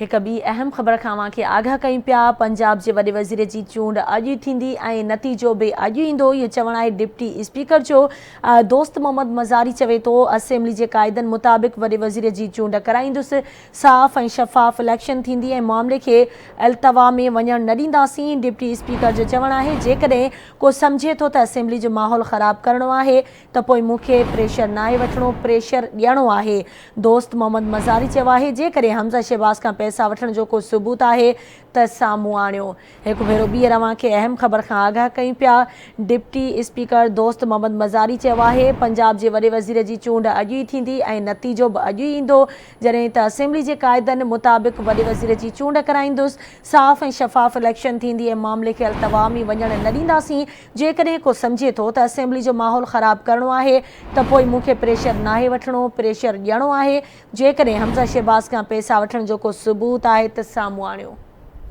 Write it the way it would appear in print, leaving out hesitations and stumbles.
एक ॿी अहम ख़बर खां के आगाह कयूं पिया। पंजाब के वॾे वज़ीर की चूंड अॼु थींदी ऐं नतीजो भी अॼु ईंदो, इहो चवण आहे डिप्टी स्पीकर जो। दोस्त मोहम्मद मज़ारी चवे तो असेंबली के कायदनि मुताबिक़ वॾे वज़ीर की चूंड कराईंदुसि। साफ़ ऐं शफ़ाफ़ इलेक्शन थींदी ऐं मामले के अल्तवा में वञण न ॾींदासीं। डिप्टी स्पीकर जो चवण आहे जेकॾहिं को सम्झे तो त असेंबली जो माहौल ख़राब करणो आहे त पोइ मूंखे प्रेशर नाहे वठणो, प्रेशर ॾियणो आहे। दोस्त मोहम्मद मज़ारी चयो आहे जेकॾहिं हमज़ा शहबाज़ खां पैसा वठण जो को सबूत है त साम्हूं आणियो। एक भेरो ॿीहर अवां खे अहम ख़बर खां आगाह कयूं पिया। डिप्टी स्पीकर दोस्त मोहम्मद मज़ारी चयो आहे पंजाब के वॾे वज़ीर की चूंड अॼु ई थींदी ऐं नतीजो भी अॼु ई ईंदो, जॾहिं त असेंबली के कायदनि मुताबिक़ वॾे वज़ीर की चूंड कराईंदुसि। साफ़ ऐं शफ़ाफ़ इलेक्शन थींदी ऐं मामले के अल्तवा में वञण न ॾींदासीं। जेकॾहिं को सम्झे तो त असेंबली जो माहौल ख़राब करणो आहे त पोइ मूंखे प्रेशर नाहे वठणो, प्रेशर ॾियणो आहे। जेकॾहिं हमज़ा शहबाज़ खां पैसा वठण जो को सबूत आहे त साम्हूं आणियो।